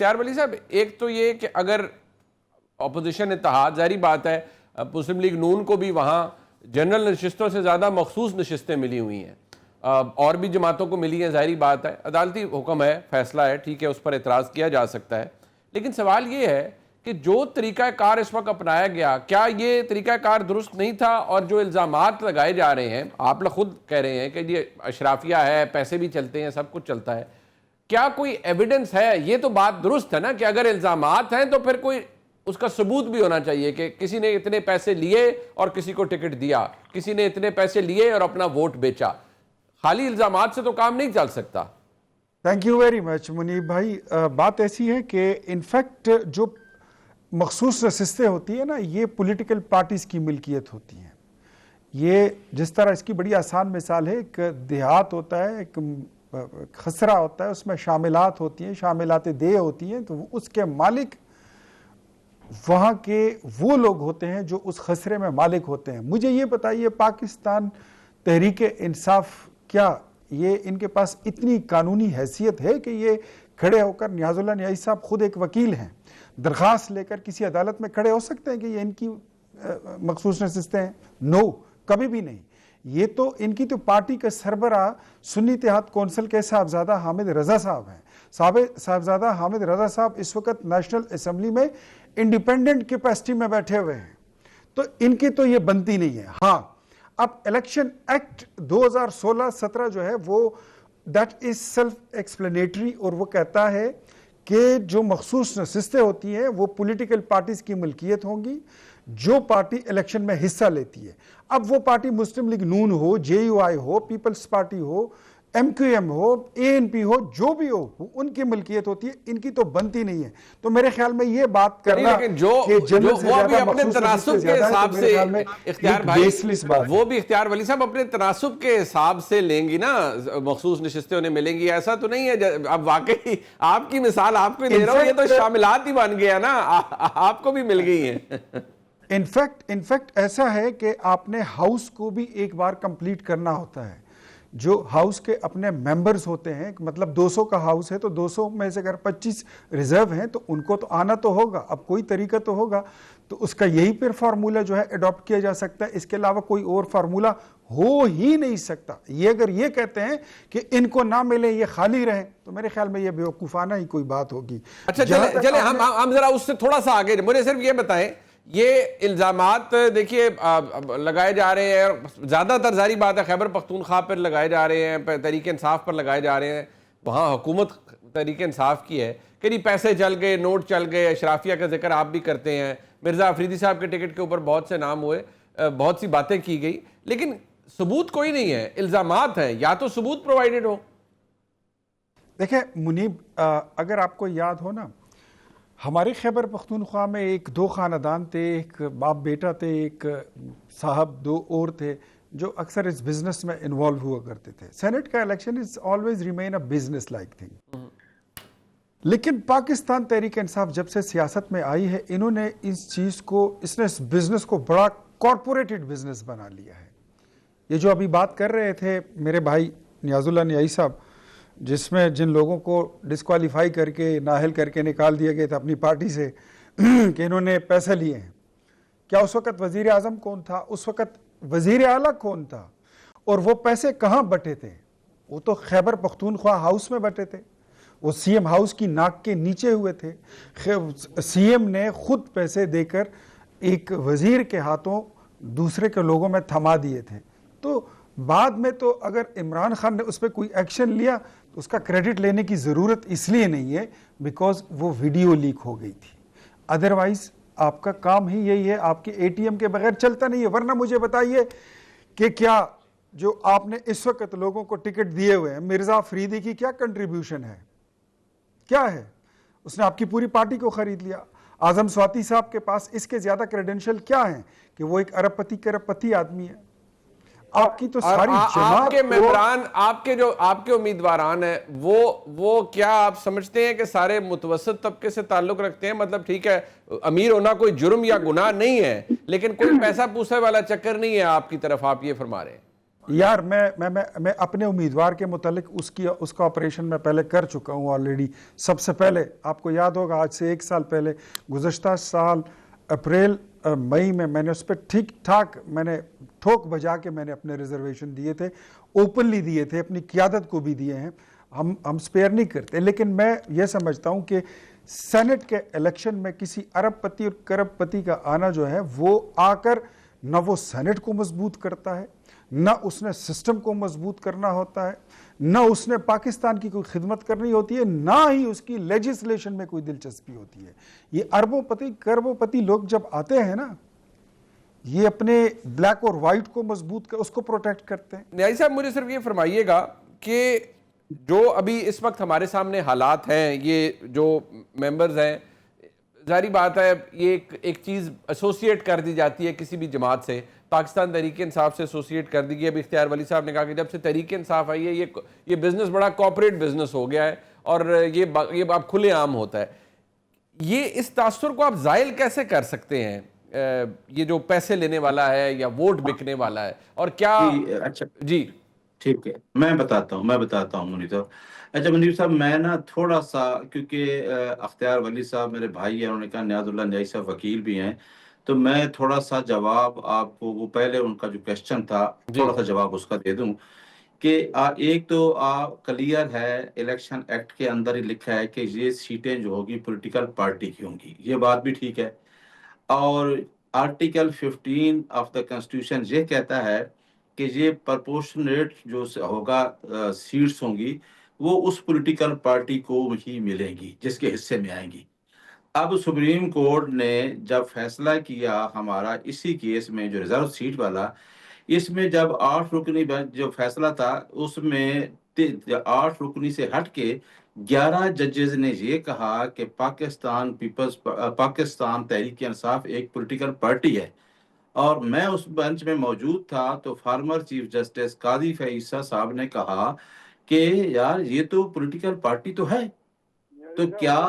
اختیار ولی صاحب ایک تو یہ کہ اگر اپوزیشن اتحاد، ظاہری بات ہے مسلم لیگ نون کو بھی وہاں جنرل نشستوں سے زیادہ مخصوص نشستیں ملی ہوئی ہیں، اور بھی جماعتوں کو ملی ہیں، ظاہری بات ہے، عدالتی حکم ہے، فیصلہ ہے، ٹھیک ہے، اس پر اعتراض کیا جا سکتا ہے، لیکن سوال یہ ہے کہ جو طریقہ کار اس وقت اپنایا گیا، کیا یہ طریقہ کار درست نہیں تھا؟ اور جو الزامات لگائے جا رہے ہیں، آپ لوگ خود کہہ رہے ہیں کہ یہ اشرافیہ ہے، پیسے بھی چلتے ہیں، سب کچھ چلتا ہے، کیا کوئی ایویڈنس ہے؟ یہ تو بات درست ہے نا کہ اگر الزامات ہیں تو پھر کوئی اس کا ثبوت بھی ہونا چاہیے کہ کسی نے اتنے پیسے لیے اور کسی کو ٹکٹ دیا، کسی نے اتنے پیسے لیے اور اپنا ووٹ بیچا۔ خالی الزامات سے تو کام نہیں چل سکتا۔ تھینک یو ویری مچ منیب بھائی۔ بات ایسی ہے کہ انفیکٹ جو مخصوص نشستیں ہوتی ہیں نا، یہ پولیٹیکل پارٹیز کی ملکیت ہوتی ہیں۔ یہ جس طرح اس کی بڑی آسان مثال ہے، ایک دیہات ہوتا ہے، ایک خسرہ ہوتا ہے، اس میں شاملات ہوتی ہیں، شاملات دے ہوتی ہیں، تو اس کے مالک وہاں کے وہ لوگ ہوتے ہیں جو اس خسرے میں مالک ہوتے ہیں۔ مجھے یہ بتائیے، پاکستان تحریک انصاف کیا یہ ان کے پاس اتنی قانونی حیثیت ہے کہ یہ کھڑے ہو کر، نیاز اللہ نیازی صاحب خود ایک وکیل ہیں، درخواست لے کر کسی عدالت میں کھڑے ہو سکتے ہیں کہ یہ ان کی مخصوص نشستیں ہیں؟ نو، کبھی بھی نہیں۔ یہ تو ان کی تو پارٹی کے سربراہ سنی اتحاد کونسل کے صاحبزادہ حامد رضا صاحب ہیں۔ صاحبزادہ حامد رضا صاحب اس وقت نیشنل اسمبلی میں انڈیپینڈنٹ کیپیسٹی میں بیٹھے ہوئے ہیں، تو ان کی تو یہ بنتی نہیں ہے۔ ہاں، اب الیکشن ایکٹ 2016-17 جو ہے وہ دیٹ از سیلف ایکسپلینیٹری، اور وہ کہتا ہے کہ جو مخصوص نشستیں ہوتی ہیں وہ پولیٹیکل پارٹیز کی ملکیت ہوں گی جو پارٹی الیکشن میں حصہ لیتی ہے۔ اب وہ پارٹی مسلم لیگ نون ہو، جے یو آئی ہو، پیپلز پارٹی ہو، ایم کیو ایم ہو، اے این پی ہو، جو بھی ہو، ان کی ملکیت ہوتی ہے، ان کی تو بنتی نہیں ہے۔ تو میرے خیال میں یہ بات کرنا کہ جنرل سے زیادہ مخصوص نشستیں زیادہ ہے، تو میرے خیال میں اختیار بھائی وہ بھی اختیار ولی صاحب اپنے تناسب کے حساب سے لیں گی نا، مخصوص نشستیں انہیں ملیں گی، ایسا تو نہیں ہے۔ اب واقعی آپ کی مثال آپ کو دے رہا ہوں، یہ تو شاملات ہی بن گیا نا، آپ کو بھی مل گئی ہیں۔ انفیکٹ ایسا ہے کہ آپ نے ہاؤس کو بھی ایک بار کمپلیٹ کرنا ہوتا ہے۔ جو ہاؤس کے اپنے ممبرز ہوتے ہیں، مطلب 200 کا ہاؤس ہے تو 200 میں سے اگر 25 ریزرو ہیں تو ان کو تو آنا تو ہوگا، اب کوئی طریقہ تو ہوگا، تو اس کا یہی پھر فارمولہ جو ہے اڈاپٹ کیا جا سکتا ہے۔ اس کے علاوہ کوئی اور فارمولہ ہو ہی نہیں سکتا۔ یہ اگر یہ کہتے ہیں کہ ان کو نہ ملے، یہ خالی رہیں، تو میرے خیال میں یہ بیوقوفانہ ہی کوئی بات ہوگی۔ اچھا چلے ہم ذرا اس سے تھوڑا سا آگے، مجھے صرف یہ بتائیں، یہ الزامات دیکھیے لگائے جا رہے ہیں، زیادہ تر ظاہری بات ہے خیبر پختونخوا پر لگائے جا رہے ہیں، تحریک انصاف پر لگائے جا رہے ہیں، وہاں حکومت تحریک انصاف کی ہے کہ نہیں پیسے چل گئے، نوٹ چل گئے، اشرافیہ کا ذکر آپ بھی کرتے ہیں، مرزا افریدی صاحب کے ٹکٹ کے اوپر بہت سے نام ہوئے، بہت سی باتیں کی گئی، لیکن ثبوت کوئی نہیں ہے، الزامات ہیں، یا تو ثبوت پرووائڈڈ ہو۔ دیکھیں منیب، اگر آپ کو یاد ہو نا، ہمارے خیبر پختونخوا میں ایک دو خاندان تھے، ایک باپ بیٹا تھے، ایک صاحب، دو اور تھے جو اکثر اس بزنس میں انوالو ہوا کرتے تھے۔ سینٹ کا election is always remain a business like thing, لیکن پاکستان تحریک انصاف جب سے سیاست میں آئی ہے، انہوں نے اس نے اس بزنس کو بڑا کارپوریٹڈ بزنس بنا لیا ہے۔ یہ جو ابھی بات کر رہے تھے میرے بھائی نیاز اللہ نیازی صاحب، جس میں جن لوگوں کو ڈسکوالیفائی کر کے، نااہل کر کے نکال دیا گیا تھا اپنی پارٹی سے کہ انہوں نے پیسے لیے ہیں، کیا اس وقت وزیر اعظم کون تھا؟ اس وقت وزیر اعلیٰ کون تھا؟ اور وہ پیسے کہاں بٹے تھے؟ وہ تو خیبر پختونخوا ہاؤس میں بٹے تھے، وہ سی ایم ہاؤس کی ناک کے نیچے ہوئے تھے۔ سی ایم نے خود پیسے دے کر ایک وزیر کے ہاتھوں دوسرے کے لوگوں میں تھما دیے تھے۔ تو بعد میں تو اگر عمران خان نے اس پہ کوئی ایکشن لیا تو اس کا کریڈٹ لینے کی ضرورت اس لیے نہیں ہے بیکاز وہ ویڈیو لیک ہو گئی تھی، ادروائز آپ کا کام ہی یہی ہے، آپ کے اے ٹی ایم کے بغیر چلتا نہیں ہے۔ ورنہ مجھے بتائیے کہ کیا جو آپ نے اس وقت لوگوں کو ٹکٹ دیے ہوئے ہیں، مرزا افریدی کی کیا کنٹریبیوشن ہے؟ کیا ہے؟ اس نے آپ کی پوری پارٹی کو خرید لیا۔ اعظم سواتی صاحب کے پاس اس کے زیادہ کریڈنشل کیا ہیں کہ وہ ایک ارب پتی آدمی ہے؟ آپ کی تو ساری جماعت، آپ کے ممبران، آپ کے امیدواران ہیں، وہ کیا آپ سمجھتے ہیں کہ سارے متوسط طبقے سے تعلق رکھتے ہیں؟ مطلب ٹھیک ہے امیر ہونا کوئی جرم یا گناہ نہیں ہے، لیکن کوئی پیسہ پوسے والا چکر نہیں ہے آپ کی طرف، آپ یہ فرما رہے ہیں؟ یار میں اپنے امیدوار کے متعلق اس کا آپریشن میں پہلے کر چکا ہوں آلریڈی. سب سے پہلے آپ کو یاد ہوگا آج سے 1 سال پہلے گزشتہ سال اپریل مئی میں نے اس پہ ٹھیک ٹھاک میں نے ٹھوک بجا کے میں نے اپنے ریزرویشن دیے تھے, اوپنلی دیے تھے, اپنی قیادت کو بھی دیے ہیں. ہم سپیئر نہیں کرتے, لیکن میں یہ سمجھتا ہوں کہ سینٹ کے الیکشن میں کسی ارب پتی اور کرب پتی کا آنا جو ہے وہ آ کر نہ وہ سینٹ کو مضبوط کرتا ہے, نہ اس نے سسٹم کو مضبوط کرنا ہوتا ہے, نہ اس نے پاکستان کی کوئی خدمت کرنی ہوتی ہے, نہ ہی اس کی لیجسلیشن میں کوئی دلچسپی ہوتی ہے. یہ اربوں پتی کربوں پتی لوگ جب آتے ہیں نا, یہ اپنے بلیک اور وائٹ کو مضبوط کر اس کو پروٹیکٹ کرتے ہیں. نیازی صاحب مجھے صرف یہ فرمائیے گا کہ جو ابھی اس وقت ہمارے سامنے حالات ہیں, یہ جو ممبرز ہیں, ظاہری بات ہے یہ ایک چیز ایسوسیٹ کر دی جاتی ہے کسی بھی جماعت سے, پاکستان تحریک انصاف سے ایسوسیٹ کر دی گئی. ابھی اختیار ولی صاحب نے کہا کہ جب سے تحریک انصاف آئی ہے یہ بزنس بڑا کوپریٹ بزنس ہو گیا ہے اور یہ اب کھلے عام ہوتا ہے. یہ اس تاثر کو آپ زائل کیسے کر سکتے ہیں, یہ جو پیسے لینے والا ہے یا ووٹ بکنے والا ہے, اور کیا؟ اچھا جی ٹھیک ہے, میں بتاتا ہوں منیب صاحب. اچھا منیب صاحب, میں نا تھوڑا سا, کیونکہ اختیار ولی صاحب میرے بھائی ہیں, انہوں نے کہا نیاز اللہ نیازی صاحب وکیل بھی ہیں, تو میں تھوڑا سا جواب آپ کو, وہ پہلے ان کا جو کویسچن تھا تھوڑا سا جواب اس کا دے دوں. کہ ایک تو کلیئر ہے, الیکشن ایکٹ کے اندر ہی لکھا ہے کہ یہ سیٹیں جو ہوگی پولیٹیکل پارٹی کی ہوں گی, یہ بات بھی ٹھیک ہے. اور آرٹیکل 15 آف دا کنسٹیٹیوشن یہ کہتا ہے کہ یہ پرپورشنیٹ جو ہوگا سیٹس ہوں گی وہ اس پولیٹیکل پارٹی کو ہی ملیں گی جس کے حصے میں آئیں گی. اب سپریم کورٹ نے جب فیصلہ کیا ہمارا اسی کیس میں جو ریزرو سیٹ والا, اس میں جب 8 رکنی جو فیصلہ تھا اس میں 8 رکنی سے ہٹ کے 11 ججز نے یہ کہا کہ پاکستان تحریک انصاف ایک پولیٹیکل پارٹی ہے. اور میں اس بنچ میں موجود تھا تو فارمر چیف جسٹس قاضی فیصل صاحب نے کہا کہ یار یہ تو پولیٹیکل پارٹی تو ہے, تو کیا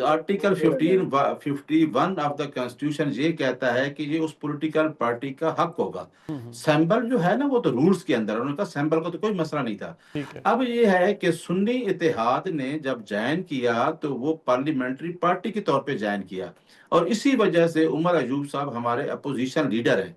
آرٹیکل 51 آف دا کنسٹیٹیوشن یہ کہتا ہے کہ یہ اس پولیٹیکل پارٹی کا حق ہوگا. سیمبل جو ہے نا وہ تو رولز کے اندر, انہوں نے کہا سیمبل کا تو کوئی مسئلہ نہیں تھا. اب یہ ہے کہ سنی اتحاد نے جب جوائن کیا تو وہ پارلیمنٹری پارٹی کے طور پہ جوائن کیا, اور اسی وجہ سے عمر ایوب صاحب ہمارے اپوزیشن لیڈر ہیں.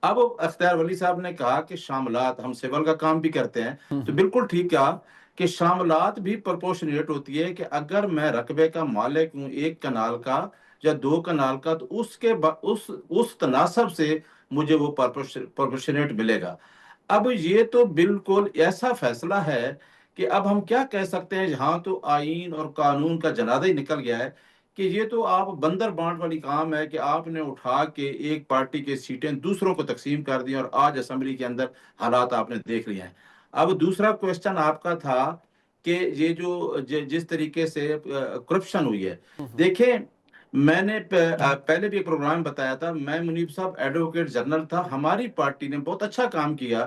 اب اختیار ولی صاحب نے کہا کہ شاملات, ہم سول کا کام بھی کرتے ہیں, تو بالکل ٹھیک کہا کہ شاملات بھی پرپورشنیٹ ہوتی ہے کہ اگر میں رقبے کا مالک ہوں 1 کنال کا یا 2 کنال کا, تو اس تناسب سے مجھے وہ پرپورشنیٹ ملے گا. اب یہ تو بالکل ایسا فیصلہ ہے کہ اب ہم کیا کہہ سکتے ہیں, جہاں تو آئین اور قانون کا جنازہ ہی نکل گیا ہے کہ یہ تو آپ بندر بانٹ والی کام ہے کہ آپ نے اٹھا کے ایک پارٹی کے سیٹیں دوسروں کو تقسیم کر دی, اور آج اسمبلی کے اندر حالات آپ نے دیکھ لیے ہیں. اب دوسرا کویسچن آپ کا تھا کہ یہ جو جس طریقے سے کرپشن ہوئی ہے, دیکھیں میں نے پہلے بھی ایک پروگرام بتایا تھا, میں منیب صاحب ایڈوکیٹ جنرل تھا, ہماری پارٹی نے بہت اچھا کام کیا.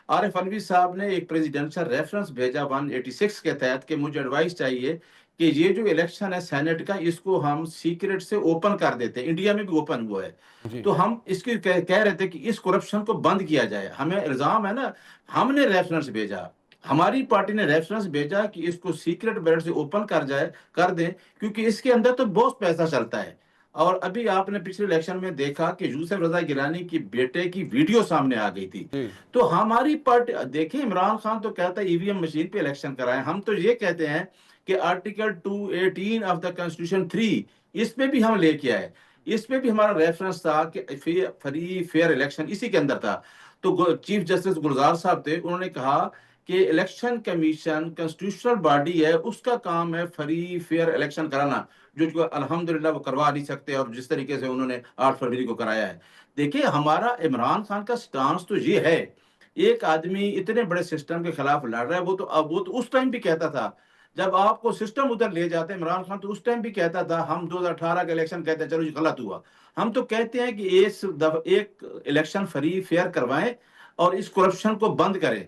عارف علوی صاحب نے ایک پریزیڈنشل ریفرنس بھیجا 186 کے تحت کہ مجھے ایڈوائس چاہیے کہ یہ جو الیکشن ہے سینٹ کا, اس کو ہم سیکریٹ سے اوپن کر دیتے ہیں, انڈیا میں بھی اوپن ہوا ہے, تو ہم اس کی کہہ رہے تھے کہ اس کرپشن کو بند کیا جائے. ہمیں الزام ہے نا, ہم نے ریفرنس بھیجا, ہماری پارٹی نے ریفرنس بھیجا کہ اس کو سیکریٹ بیلٹ سے اوپن کر دیں, کیونکہ اس کے اندر تو بہت پیسہ چلتا ہے. اور ابھی آپ نے پچھلے الیکشن میں دیکھا کہ یوسف رضا گیلانی کی بیٹے کی ویڈیو سامنے آ گئی تھی. تو ہماری پارٹی, دیکھیں عمران خان تو کہتا ہے EVM مشین پہ الیکشن کرائیں, ہم تو یہ کہتے ہیں کہ آرٹیکل 218 آف دا کنسٹیٹیوشن 3 اس پہ بھی ہم لے کے آئے, اس پہ بھی ہمارا ریفرنس تھا کہ فری فیئر الیکشن اسی کے اندر تھا. تو چیف جسٹس گلزار صاحب تھے, انہوں نے کہا کہ الیکشن کمیشن کنسٹیٹیوشنل باڈی ہے, اس کا کام ہے فری فیئر الیکشن کرانا, جو الحمدللہ وہ کروا نہیں سکتے, اور جس طریقے سے انہوں نے 8 فروری کو کرایا ہے. دیکھیں ہمارا عمران خان کا سٹانس تو یہ ہے, ایک آدمی اتنے بڑے سسٹم کے خلاف لڑ رہا ہے, وہ تو اس ٹائم بھی کہتا تھا جب آپ کو سسٹم ادھر لے جاتے ہیں, عمران خان تو اس ٹائم بھی کہتا تھا, ہم 2018 کا الیکشن کہتے ہیں چلو یہ غلط ہوا, ہم تو کہتے ہیں کہ ایک الیکشن فری فیئر کروائیں اور اس کرپشن کو بند کریں.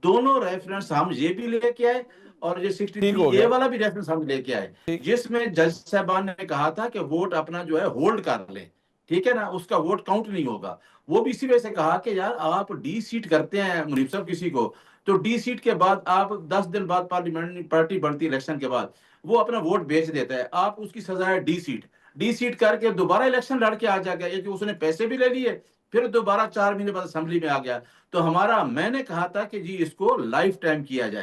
دونوں ریفرنس ہم یہ بھی لے کے آئے, اور یہ 63A والا بھی ریفرنس ہم لے کے آئے, جس میں جج صاحبان نے کہا تھا کہ ووٹ اپنا جو ہے ہولڈ کر لیں, ٹھیک ہے نا, اس کا ووٹ کاؤنٹ نہیں ہوگا. وہ بھی اسی وجہ سے کہا کہ یار آپ ڈی سیٹ کرتے ہیں منیب صاحب کسی کو, تو ڈی سیٹ کے بعد آپ 10 دن بعد پارلیمنٹ پارٹی بنتی ہے الیکشن کے بعد, وہ اپنا ووٹ بیچ دیتا ہے, آپ اس کی سزا ہے ڈی سیٹ. ڈی سیٹ کر کے دوبارہ الیکشن لڑ کے آ جا گیا, کہ اس نے پیسے بھی لے لیے, پھر دوبارہ 4 مہینے بعد اسمبلی میں آ گیا. تو میں نے کہا تھا کہ جی اس کو لائف ٹائم کیا جائے.